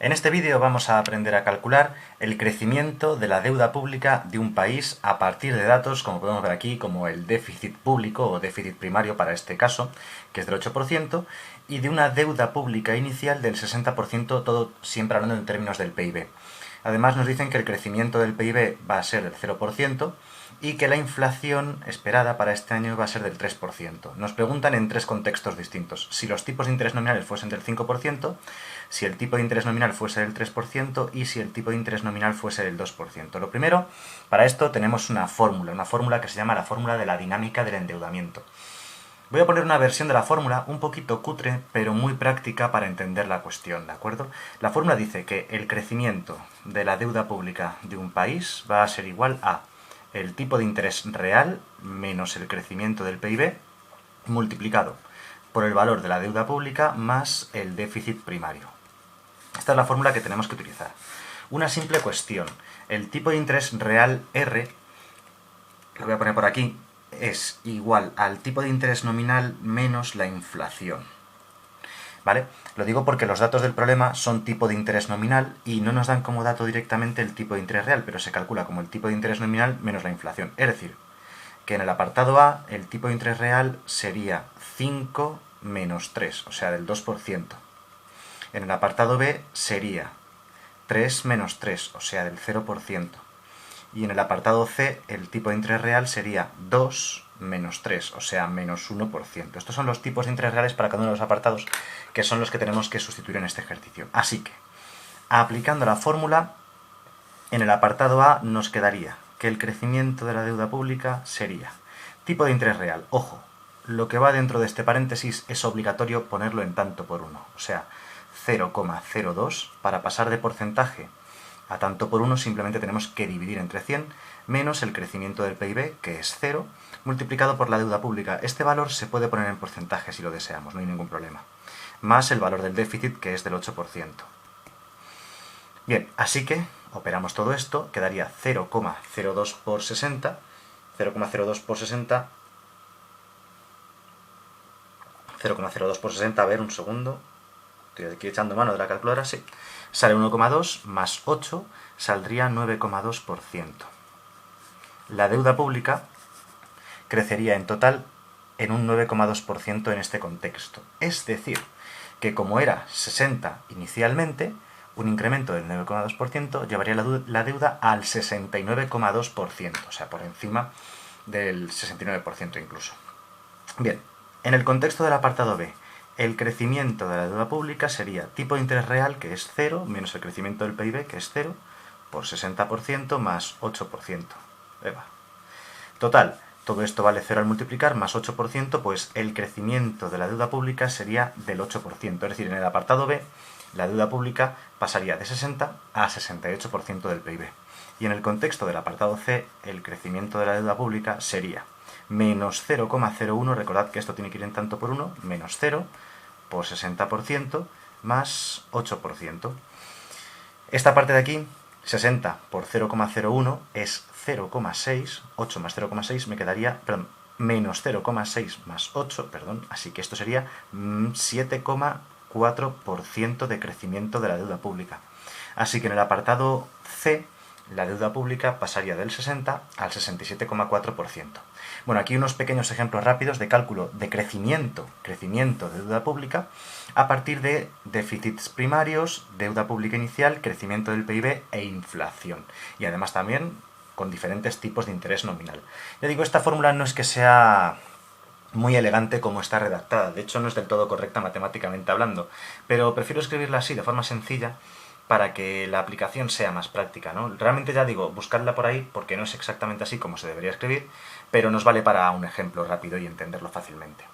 En este vídeo vamos a aprender a calcular el crecimiento de la deuda pública de un país a partir de datos, como podemos ver aquí, como el déficit público o déficit primario para este caso, que es del 8%, y de una deuda pública inicial del 60%, todo siempre hablando en términos del PIB. Además nos dicen que el crecimiento del PIB va a ser del 0% y que la inflación esperada para este año va a ser del 3%. Nos preguntan en tres contextos distintos. Si los tipos de interés nominales fuesen del 5%, si el tipo de interés nominal fuese del 3% y si el tipo de interés nominal fuese del 2%. Lo primero, para esto tenemos una fórmula que se llama la fórmula de la dinámica del endeudamiento. Voy a poner una versión de la fórmula un poquito cutre, pero muy práctica para entender la cuestión, ¿de acuerdo? La fórmula dice que el crecimiento de la deuda pública de un país va a ser igual a el tipo de interés real menos el crecimiento del PIB multiplicado por el valor de la deuda pública más el déficit primario. Esta es la fórmula que tenemos que utilizar. Una simple cuestión. El tipo de interés real R, lo voy a poner por aquí, es igual al tipo de interés nominal menos la inflación. ¿Vale? Lo digo porque los datos del problema son tipo de interés nominal y no nos dan como dato directamente el tipo de interés real, pero se calcula como el tipo de interés nominal menos la inflación. Es decir, que en el apartado A el tipo de interés real sería 5 menos 3, o sea, del 2%. En el apartado B sería 3 menos 3, o sea, del 0%. Y en el apartado C el tipo de interés real sería 2 menos 3, o sea, menos 1%. Estos son los tipos de interés reales para cada uno de los apartados, que son los que tenemos que sustituir en este ejercicio. Así que, aplicando la fórmula, en el apartado A nos quedaría que el crecimiento de la deuda pública sería tipo de interés real. Ojo, lo que va dentro de este paréntesis es obligatorio ponerlo en tanto por uno, o sea, 0,02. Para pasar de porcentaje a tanto por 1 simplemente tenemos que dividir entre 100 menos el crecimiento del PIB, que es 0, multiplicado por la deuda pública. Este valor se puede poner en porcentaje si lo deseamos, no hay ningún problema. Más el valor del déficit, que es del 8%. Bien, así que operamos todo esto, quedaría 0,02 por 60, 0,02 por 60, 0,02 por 60, a ver, un segundo, estoy aquí echando mano de la calculadora, sí, sale 1,2 más 8, saldría 9,2%. La deuda pública crecería en total en un 9,2% en este contexto. Es decir, que como era 60 inicialmente, un incremento del 9,2% llevaría la deuda al 69,2%, o sea, por encima del 69% incluso. Bien, en el contexto del apartado B, el crecimiento de la deuda pública sería tipo de interés real, que es 0, menos el crecimiento del PIB, que es 0, por 60% más 8%. Total, todo esto vale 0 al multiplicar, más 8%, pues el crecimiento de la deuda pública sería del 8%. Es decir, en el apartado B, la deuda pública pasaría de 60 a 68% del PIB. Y en el contexto del apartado C, el crecimiento de la deuda pública sería menos 0,01, recordad que esto tiene que ir en tanto por 1, menos 0 por 60% más 8%. Esta parte de aquí, 60 por 0,01 es 0,6, 8 más 0,6 me quedaría, perdón, menos 0,6 más 8, perdón, así que esto sería 7,4% de crecimiento de la deuda pública. Así que en el apartado C, la deuda pública pasaría del 60 al 67,4%. Bueno, aquí unos pequeños ejemplos rápidos de cálculo de crecimiento de deuda pública a partir de déficits primarios, deuda pública inicial, crecimiento del PIB e inflación. Y además también con diferentes tipos de interés nominal. Ya digo, esta fórmula no es que sea muy elegante como está redactada, de hecho no es del todo correcta matemáticamente hablando, pero prefiero escribirla así, de forma sencilla, para que la aplicación sea más práctica, ¿no? Realmente ya digo, buscadla por ahí porque no es exactamente así como se debería escribir, pero nos vale para un ejemplo rápido y entenderlo fácilmente.